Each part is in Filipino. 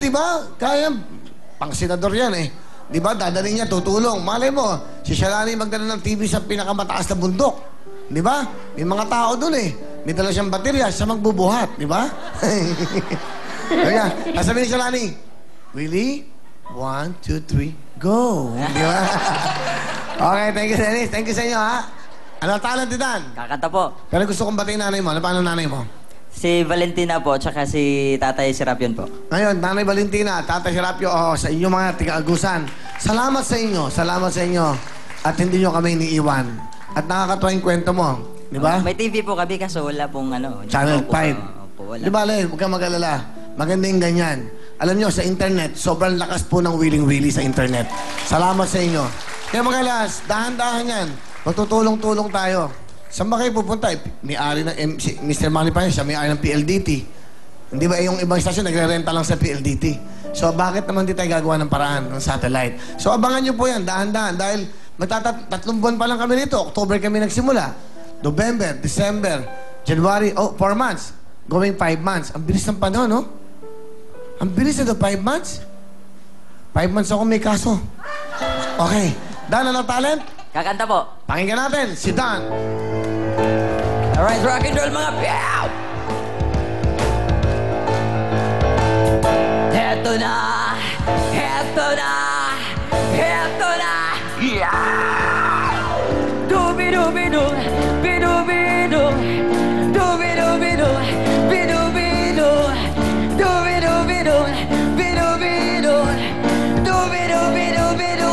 di ba? Kaya, pang senador yan eh. Di ba? Dadalhin niya, tutulong. Malay mo, si Shalani magdala ng TV sa pinakamataas na bundok. Di ba? May mga tao dun eh. May dala siyang baterya, siya magbubuhat. Di ba? Kaya, sasabihin ni Shalani, Willie, 1, 2, 3, go! Di ba? Okay, thank you, Dennis. Thank you sa inyo, ha? Ano talent ni Dan? Kakanta po. Pero gusto kong batiin nanay mo. Ano paano nanay mo? Si Valentina po, tsaka si Tatay Serapion po. Ngayon, Nanay Valentina, Tatay Serapio, sa inyo mga tiga-agusan, salamat sa inyo. Salamat sa inyo. At hindi nyo kami iniiwan. At nakakatuwa yung kwento mo. Di ba? May TV po kami kaso wala pong ano. Channel po, 5. po, wala. Di ba, Le? Huwag kang mag-alala. Maganda yung ganyan. Alam nyo, sa internet, sobrang lakas po ng willing-willy sa internet. Salamat sa inyo. Kaya mga alas, dahan-dahan yan. Magtutulong-tulong tayo. Saan ba kayo pupunta? May-ari ng Mr. Manny pa siya, may-ari ng PLDT. Hindi ba yung ibang stasyon nagre-renta lang sa PLDT? So bakit naman di tayo gagawa ng paraan ng satellite? So abangan nyo po yan, dahan-dahan. Dahil tatlong buwan pa lang kami rito. October kami nagsimula. November, December, January, 4 months. Going 5 months. Ang bilis ng panahon, no? Ang bilis na 5 months. 5 months ako may kaso. Okay. Dan, ano talent? Kakanta po. Pakinggan natin, si Dan. Alright, rock and roll mga piyaw! Heto na, heto na, heto na, yeah! Dubi-dubi-du, bidu-bidu, dubi-dubi-du, bidu-bidu, dubi-dubi-du, bidu-bidu, dubi-dubi-du-bidu,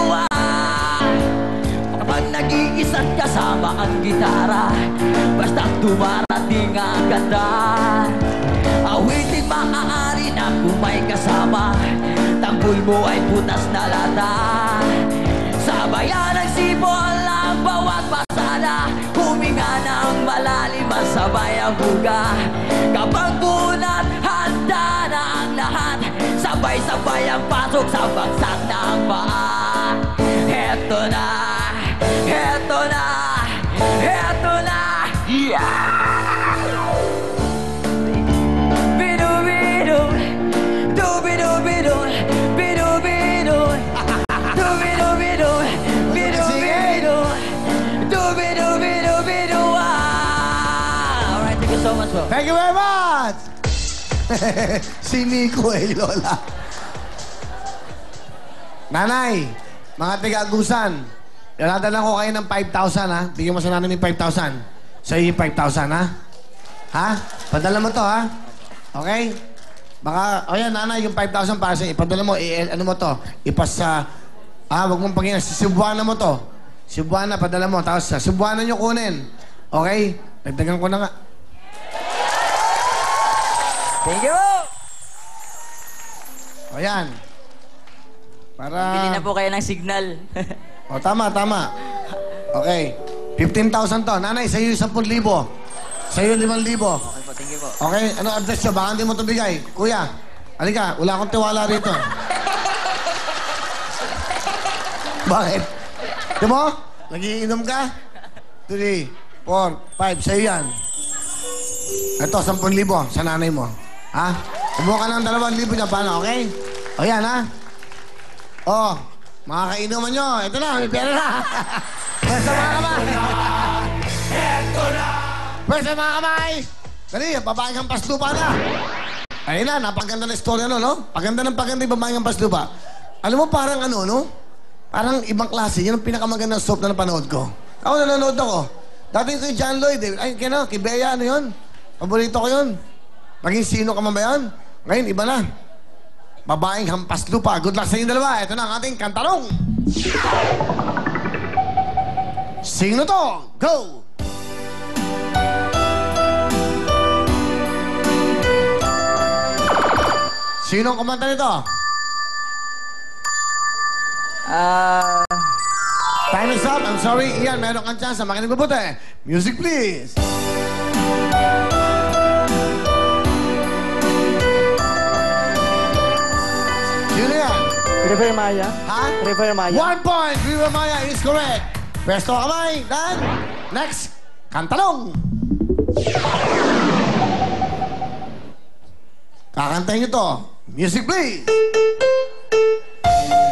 kapag nag-iisa't kasama ang gitara, basta't dumarating ang ganda. Awitin maaari na kung may kasama, tanggol mo ay putas na lata. Sabayan ang sipol ang bawat pasada, huminga ng malalim ang sabay ang buga. Kapag bunat, handa na ang lahat, sabay-sabay ang pasok sa bagsak ng paa. Heto na, heto na, heto na, yeah! Bidu-bidu, dubi-dubidu, bidu-bidu, dubi-dubidu, bidu-bidu, dubi-dubidu-bidu, alright, thank you so much, bro. Thank you very much! Si Nico eh, Lola. Nanay, mga tiga-agusan, Dadala ko kayo ng 5,000, ha? Bigyan mo sa nanay yung 5,000. Sa iyo yung 5,000, ha? Ha? Padala mo to, ha? Okay? Baka, o yan, nanay, yung 5,000 para sa iyo. Ipadala mo, ano mo to? Ipas sa, wag mong pangingin. Cebuana mo to. Cebuana, padala mo. Tapos sa Cebuana nyo kunin. Okay? Nagdagan ko na nga. Thank you! O yan. Para... Bili na po kayo ng signal. O, tama, tama. Okay. 15,000 to. Nanay, sa'yo yung 10,000. Sa'yo 5,000. Okay po, thank you po. Okay? Ano address nyo? Baka hindi mo ito bigay. Kuya, halika. Wala akong tiwala rito. Bakit? Di mo? Nagiinom ka? 3, 4, 5. Sa'yo yan. Ito, 10,000 sa nanay mo. Ha? Kumuha ka ng 2,000 niya. Paano? Okay? O yan, ha? O, mga kainuman nyo. Ito na, may pera na. Pwesta mga kamay. Ito na. Pwesta mga kamay. Dali, babaeng ang paslupa na. Ayun na, napaganda na istorya, no? Paganda ng paganda yung babaeng ang paslupa. Alam mo, parang ano, no? Parang ibang klase. Yan ang pinakamagandang soap na napanood ko. Ako, nanonood ako. Dati kay John Lloyd, eh. Ay, kaya kay Bea, ano yun? Paborito ko yun. Maging sino ka man ba yan? Ngayon, iba na. Babaeng hampas lupa. Good luck sa inyong dalawa. Ito na ang ating kantarong. Sino to? Go! Sino ang kumanta nito? Time is up. I'm sorry. Ian, meron kang chance. Makinig mabuti. Music, please. River Maya. Ha? River Maya. 1 point. River Maya is correct. Pwesto kamay. Dan. Next. Kantalong. Kakantahin nyo to. Music, please.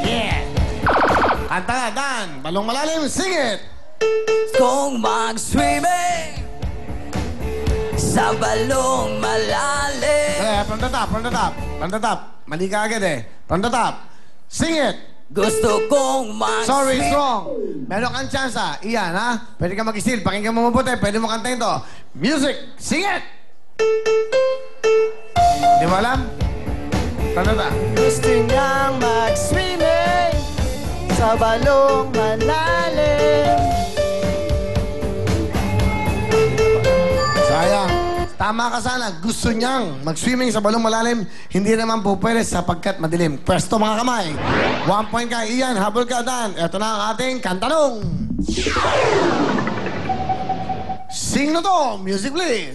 Yeah. Kanta nga, Dan. Balong malalim, sing it. Kung mag-swimming sa balong malalim. From the top, from the top. From the top. Mali ka agad eh. From the top. Sing it. Gusto kong Sorry, mag-swim. strong. Meron kang chance, ha? Iyan, ha? Pwede ka mag-steal. Pakinggan mo mabuti. Pwede mo kantayin to. Music. Sing it. Di mo alam? From the top. Gusto niyang mag-swimming sa balong malalim. Sayang. Tama ka sana. Gusto niyang mag-swimming sa balong malalim. Hindi naman po pwede sapagkat madilim. Pwesto mga kamay. 1 point ka, Ian. Habol ka, Dan. Ito na ang ating kantanong. Sing na to. Music, please.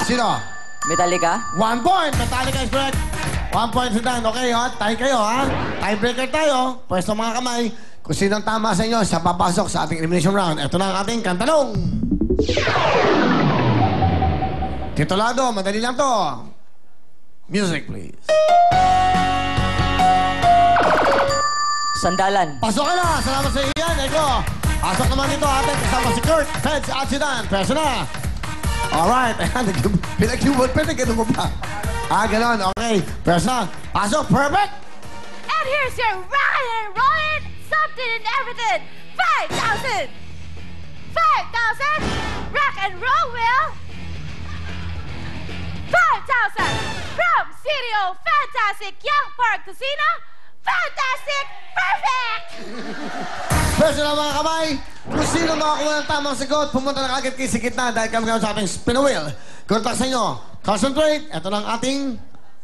Sino? Metallica? 1 point. Metallica is correct. 1 point si Dan. Okay, ha? Tie kayo, ha? Tiebreaker tayo. Pwesto mga kamay. Kung sinong tama sa inyo, siya papasok sa ating elimination round. Ito na ang ating kantanong. Titulado, madali lang to. Music, please. Sandalan. Pasok ka na! Salamat sa iyan, Eko. Pasok naman dito ating kasama si Kurt, Feds at si Dan. Pwesto na. Alright. Pinag-cubot, pwede ganun mo pa. Ganon. Okay. Pwesto na. Pasok. Perfect. And here's your rock and rollin', something and everything. 5,000! 5,000! Rock and roll, Will! 5,000! From CDO Fantastic Young Park Casino, Fantastic Perfect! Pwesto na mga kamay. Kung sino makakuha ng tamang sagot, pumunta na kagad kayo sa gitna dahil kami sa ating spin a wheel. Contact sa inyo. Concentrate. Ito na ang ating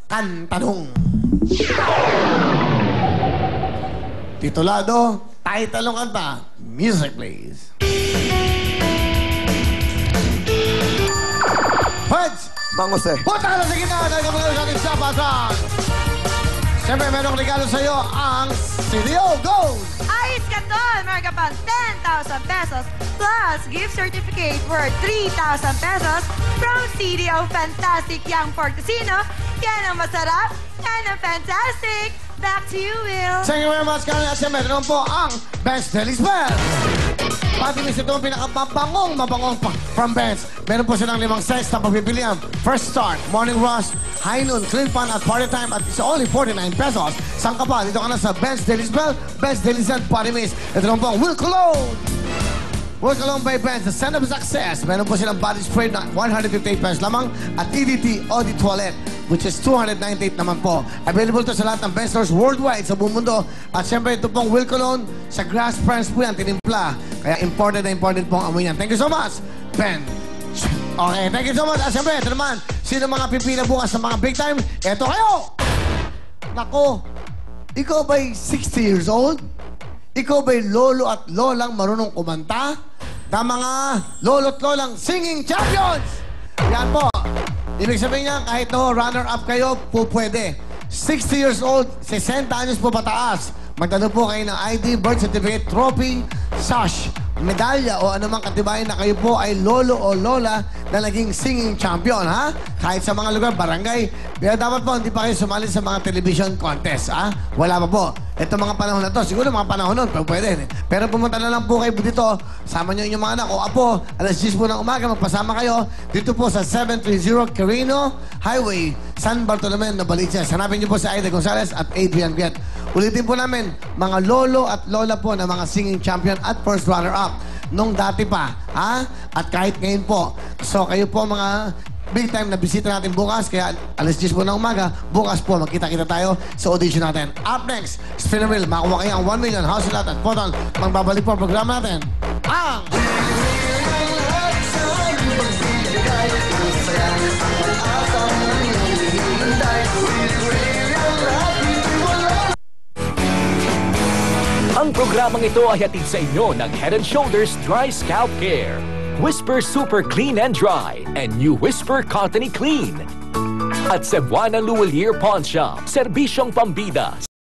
kantanong. Titulado, title ng kanta. Music, please. Heads! Mang Jose. Punta ka na sa gitna dahil kami sa ating sapasan. Siyempre, merong regalo sa iyo ang CDO Gold. Ayos ka doon! Meron ka pang 10,000 pesos plus gift certificate worth 3,000 pesos from CDO Fantastic Young Park Casino. Yan ang masarap, yan ang fantastic. Back to you, Will. Thank you very much, Karen. At siyempre, meron po ang Best Deli Spell. Pati miss ito ang mabangong from Benz. Meron po silang 5 sets na pagpipilian. First Start, Morning Rush, High Noon, Clean Fun at Party Time at it's only 49 pesos. Saan ka pa? Dito ka na sa Benz Deli Spell, Best Deli Scent Party Mist. Ito lang po ang Will Cologne. Will Cologne by Benz, the scent of success. Meron po silang body spray na 158 pesos lamang at DDT Audi Toilet, which is 298 naman po. Available to sa lahat ng Benz stores worldwide sa buong mundo. At syempre, ito pong Will Cologne, sa Grass Friends po yan, tinimpla. Kaya important na important pong amoy yan. Thank you so much, Ben. Okay, thank you so much. At syempre, ito naman, sino mga pipila bukas sa mga big time? Ito kayo! Nako, ikaw ba'y 60 years old? Ikaw ba'y lolo at lolang marunong kumanta? Na mga lolo't lolang singing champions! Yan po. Ibig sabihin niya, kahit runner-up kayo, po pwede. 60 years old, 60 anyos po pataas. Magdalo po kayo ng ID, birth certificate, trophy, sash, medalya o anumang katibayan na kayo po ay lolo o lola na naging singing champion, ha? Kahit sa mga lugar, barangay. Pero dapat po, hindi pa kayo sumali sa mga television contest, ha? Wala pa po. Ito mga panahon na to, siguro mga panahon nun, pwede. Pero pumunta na lang po kayo dito, sama nyo inyong mga anak o apo, alas 10 po ng umaga, magpasama kayo dito po sa 730 Quirino Highway, San Bartolome, Novaliches. Hanapin nyo po si Aida Gonzalez at Adrian Viet. Ulitin po namin, mga lolo at lola po na mga singing champion at first runner-up nung dati pa, ha? At kahit ngayon po. So kayo po mga big time na bisita natin bukas, kaya alas 10 po ng umaga, bukas po magkita-kita tayo sa audition natin. Up next, Spin a Wheel, makuha kayo ang 1 million house lot at portal. Magbabalik po ang programa natin. Ang Ang programang ito ay hatid sa inyo ng Head & Shoulders Dry Scalp Care, Whisper Super Clean and Dry, and new Whisper Cottony Clean. At Cebuana Luwalier Pawn Shop, serbisyong pambida